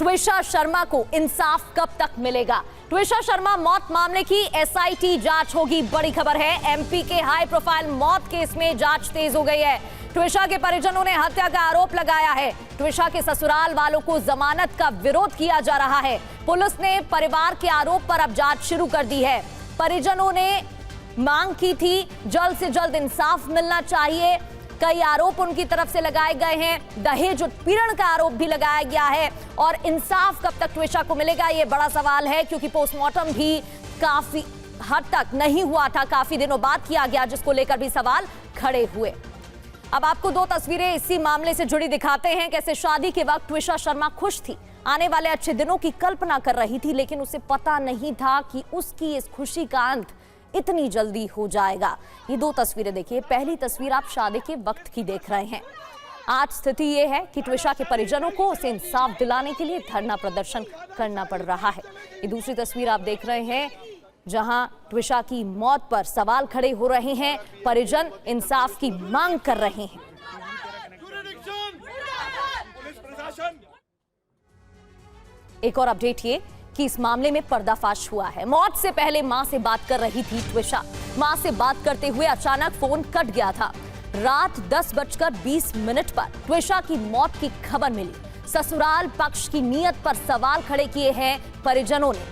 ट्विशा शर्मा को इंसाफ कब तक मिलेगा? ट्विशा शर्मा मौत मामले की एसआईटी जांच होगी, बड़ी खबर है। एमपी के हाई प्रोफाइल मौत केस में जांच तेज हो गई है। ट्विशा के परिजनों ने हत्या का आरोप लगाया है। ट्विशा के ससुराल वालों को जमानत का विरोध किया जा रहा है। पुलिस ने परिवार के आरोप पर अब जांच शुरू कर दी है। परिजनों ने मांग की थी जल्द से जल्द इंसाफ मिलना चाहिए। कई आरोप उनकी तरफ से लगाए गए हैं। दहेज उत्पीड़न का आरोप भी लगाया गया है और इंसाफ कब तक ट्विशा को मिलेगा, ये बड़ा सवाल है, क्योंकि पोस्टमार्टम भी काफी हद तक नहीं हुआ था, काफी दिनों बाद किया गया, जिसको लेकर भी सवाल खड़े हुए। अब आपको दो तस्वीरें इसी मामले से जुड़ी दिखाते हैं। कैसे शादी के वक्त ट्विशा शर्मा खुश थी, आने वाले अच्छे दिनों की कल्पना कर रही थी, लेकिन उसे पता नहीं था कि उसकी इस खुशी का अंत इतनी जल्दी हो जाएगा। ये दो तस्वीरें देखिए। पहली तस्वीर आप शादी के वक्त की देख रहे हैं। आज स्थिति ये है कि ट्विशा के परिजनों को उसे इंसाफ दिलाने के लिए धरना प्रदर्शन करना पड़ रहा है। ये दूसरी तस्वीर आप देख रहे हैं, जहां ट्विशा की मौत पर सवाल खड़े हो रहे हैं। परिजन इंसाफ की मांग कर रहे हैं। एक और अपडेट ये कि इस मामले में पर्दाफाश हुआ है। मौत से पहले मां से बात कर रही थी ट्विशा। मां से बात करते हुए अचानक फोन कट गया था। रात 10:20 पर ट्विशा की मौत की खबर मिली। ससुराल पक्ष की नीयत पर सवाल खड़े किए हैं परिजनों ने।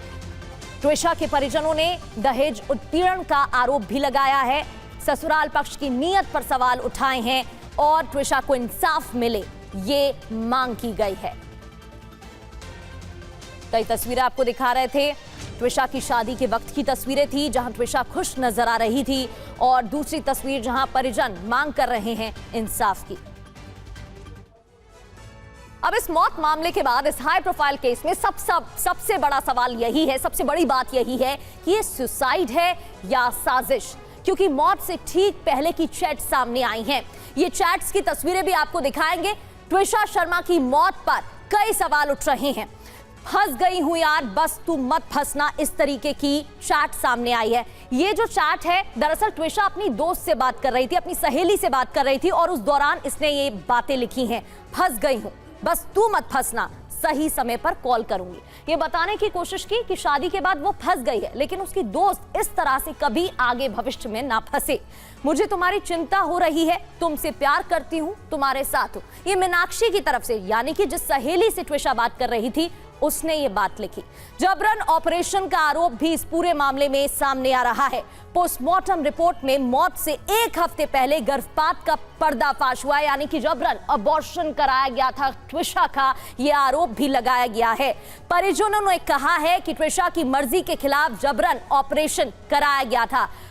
ट्विशा के परिजनों ने दहेज उत्पीड़न का आरोप भी लगाया है। ससुराल पक्ष की नीयत पर सवाल उठाए हैं और ट्विशा को इंसाफ मिले, ये मांग की गई है। कई तस्वीरें आपको दिखा रहे थे। ट्विशा की शादी के वक्त की तस्वीरें थी, जहां ट्विशा खुश नजर आ रही थी, और दूसरी तस्वीर जहां परिजन मांग कर रहे हैं इंसाफ की। अब इस मौत मामले के बाद इस हाई प्रोफाइल केस में सबसे बड़ा सवाल यही है, सबसे बड़ी बात यही है कि ये सुसाइड है या साजिश, क्योंकि मौत से ठीक पहले की चैट सामने आई हैं। ये चैट्स की तस्वीरें भी आपको दिखाएंगे। ट्विशा शर्मा की मौत पर कई सवाल उठ रहे हैं। फंस गई हूं यार, बस तू मत फंसना, इस तरीके की चैट सामने आई है। ये जो चैट है, दरअसल ट्विशा अपनी दोस्त से बात कर रही थी, अपनी सहेली से बात कर रही थी, और उस दौरान इसने ये बातें लिखी हैं। फंस गई हूं, बस तू मत फंसना, सही समय पर कॉल करूंगी। ये बताने की कोशिश की कि शादी के बाद वो फंस गई है, लेकिन उसकी दोस्त इस तरह से कभी आगे भविष्य में ना फंसे। मुझे तुम्हारी चिंता हो रही है, तुमसे प्यार करती हूं, तुम्हारे साथ हूं। ये मीनाक्षी की तरफ से, यानी कि जिस सहेली से ट्विशा बात कर रही थी, उसने ये बात लिखी। जबरन ऑपरेशन का आरोप भी इस पूरे मामले में सामने आ रहा है। पोस्टमार्टम रिपोर्ट में मौत से एक हफ्ते पहले गर्भपात का पर्दाफाश हुआ, यानी कि जबरन अबॉर्शन कराया गया था ट्विशा का, यह आरोप भी लगाया गया है। परिजनों ने कहा है कि ट्विशा की मर्जी के खिलाफ जबरन ऑपरेशन कराया गया था।